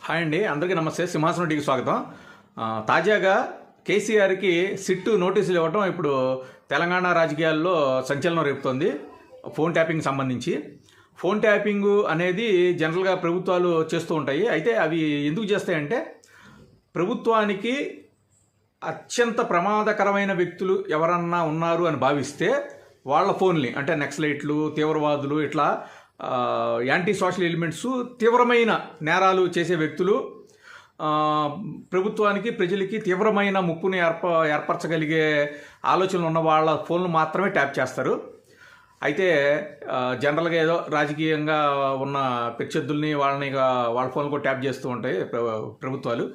Hi అండి, అందరికీ నమస్తే. సింహాసనం టీకి స్వాగతం. తాజాగా కేసీఆర్కి సిట్టు నోటీసులు ఇవ్వటం ఇప్పుడు తెలంగాణ రాజకీయాల్లో సంచలనం రేపుతోంది. ఫోన్ ట్యాపింగ్ సంబంధించి ఫోన్ ట్యాపింగ్ అనేది జనరల్గా ప్రభుత్వాలు చేస్తూ ఉంటాయి. అయితే అవి ఎందుకు చేస్తాయంటే ప్రభుత్వానికి అత్యంత ప్రమాదకరమైన వ్యక్తులు ఎవరన్నా ఉన్నారు అని భావిస్తే వాళ్ళ ఫోన్ని, అంటే నక్సలైట్లు, తీవ్రవాదులు, ఇట్లా యాంటీ సోషల్ ఎలిమెంట్స్, తీవ్రమైన నేరాలు చేసే వ్యక్తులు, ప్రభుత్వానికి ప్రజలకి తీవ్రమైన ముప్పుని ఏర్పరచగలిగే ఆలోచనలు ఉన్న వాళ్ళ ఫోన్లు మాత్రమే ట్యాప్ చేస్తారు. అయితే జనరల్గా ఏదో రాజకీయంగా ఉన్న ప్రత్యర్థుల్ని వాళ్ళ ఫోన్లు కూడా ట్యాప్ చేస్తూ ఉంటాయి ప్రభుత్వాలు.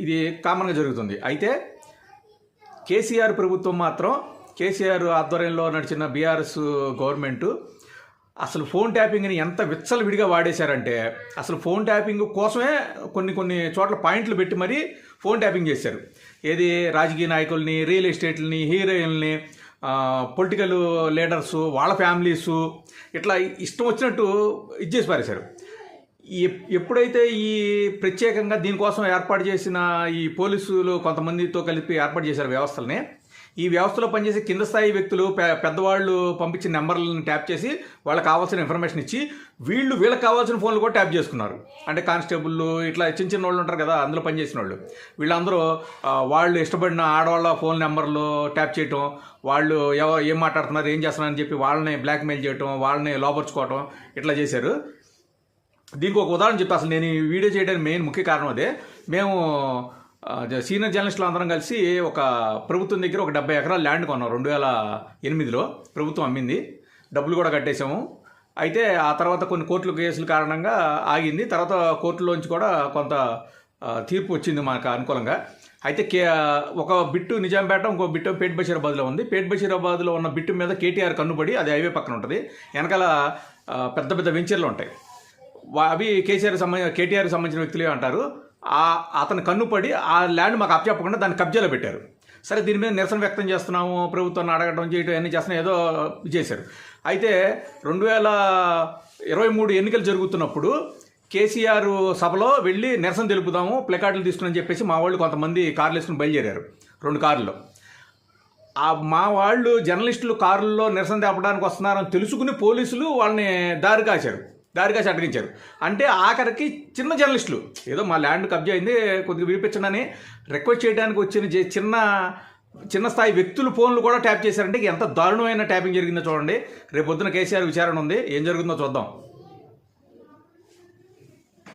ఇది కామన్గా జరుగుతుంది. అయితే కేసీఆర్ ప్రభుత్వం మాత్రం, కేసీఆర్ ఆధ్వర్యంలో నడిచిన బీఆర్ఎస్ గవర్నమెంటు అసలు ఫోన్ ట్యాపింగ్ని ఎంత విచ్చలవిడిగా వాడేశారంటే, అసలు ఫోన్ ట్యాపింగ్ కోసమే కొన్ని చోట్ల పాయింట్లు పెట్టి మరీ ఫోన్ ట్యాపింగ్ చేశారు. ఏది రాజకీయ నాయకుల్ని, రియల్ ఎస్టేట్లని, హీరోయిన్ని, పొలిటికల్ లీడర్సు, వాళ్ళ ఫ్యామిలీసు, ఇట్లా ఇష్టం వచ్చినట్టు ఇచ్చేసి పారేశారు. ఎప్పుడైతే ఈ ప్రత్యేకంగా దీనికోసం ఏర్పాటు చేసిన ఈ పోలీసులు కొంతమందితో కలిపి ఏర్పాటు చేశారు వ్యవస్థల్ని, ఈ వ్యవస్థలో పనిచేసే కింద స్థాయి వ్యక్తులు పెద్దవాళ్ళు పంపించిన నెంబర్లను ట్యాప్ చేసి వాళ్ళకి కావాల్సిన ఇన్ఫర్మేషన్ ఇచ్చి వీళ్ళకి కావాల్సిన ఫోన్లు కూడా ట్యాప్ చేసుకున్నారు. అంటే కానిస్టేబుల్, ఇట్లా చిన్న వాళ్ళు ఉంటారు కదా, అందులో పనిచేసిన వాళ్ళు, వీళ్ళందరూ వాళ్ళు ఇష్టపడిన ఆడవాళ్ళ ఫోన్ నెంబర్లు ట్యాప్ చేయటం, వాళ్ళు ఏం మాట్లాడుతున్నారు, ఏం చేస్తున్నారని చెప్పి వాళ్ళని బ్లాక్మెయిల్ చేయటం, వాళ్ళని లోపరుచుకోవటం, ఇట్లా చేశారు. దీనికి ఒక ఉదాహరణ చెప్తే, అసలు నేను ఈ వీడియో చేయడానికి మెయిన్ ముఖ్య కారణం అదే. మేము సీనియర్ జర్నలిస్టులు అందరం కలిసి ఒక ప్రభుత్వం దగ్గర ఒక 70 ఎకరాల ల్యాండ్ కొన్నాం 2008లో. ప్రభుత్వం అమ్మింది, డబ్బులు కూడా కట్టేసాము. అయితే ఆ తర్వాత కొన్ని కోర్టుల కేసుల కారణంగా ఆగింది. తర్వాత కోర్టులోంచి కూడా కొంత తీర్పు వచ్చింది మాకు అనుకూలంగా. అయితే ఒక బిట్టు నిజాంపేట, ఇంకో బిట్టు పేట్ బషీరాబాద్లో ఉంది. పేట్ బషీరాబాద్లో ఉన్న బిట్టు మీద కేటీఆర్ కన్నుబడి, అది హైవే పక్కన ఉంటుంది, వెనకాల పెద్ద పెద్ద వెంచర్లు ఉంటాయి. అవి కేటీఆర్కి సంబంధించిన వ్యక్తులే అంటారు. అతను కన్నుపడి ఆ ల్యాండ్ మాకు అప్పచెప్పకుండా దాన్ని కబ్జాలో పెట్టారు. సరే, దీని మీద నిరసన వ్యక్తం చేస్తున్నాము, ప్రభుత్వాన్ని అడగడం, చేయటం, అన్నీ చేస్తున్నాం, ఏదో చేశారు. అయితే 2023 ఎన్నికలు జరుగుతున్నప్పుడు కేసీఆర్ సభలో వెళ్ళి నిరసన తెలుపుదాము, ప్లకార్డులు తీసుకుని చెప్పేసి మా వాళ్ళు కొంతమంది కార్లు వేసుకుని బయలుదేరారు, 2 కార్లలో. మా వాళ్ళు జర్నలిస్టులు కారుల్లో నిరసన తెప్పడానికి వస్తున్నారని తెలుసుకుని పోలీసులు వాళ్ళని దారి కాసి అడ్డగించారు. అంటే ఆఖరికి చిన్న జర్నలిస్టులు, ఏదో మా ల్యాండ్ కబ్జా అయింది, కొద్దిగా వినిపించండి రిక్వెస్ట్ చేయడానికి వచ్చిన చిన్న స్థాయి వ్యక్తుల ఫోన్లు కూడా ట్యాప్ చేశారంటే ఎంత దారుణమైన ట్యాపింగ్ జరిగిందో చూడండి. రేపు పొద్దున కేసీఆర్ విచారణ ఉంది, ఏం జరుగుతుందో చూద్దాం.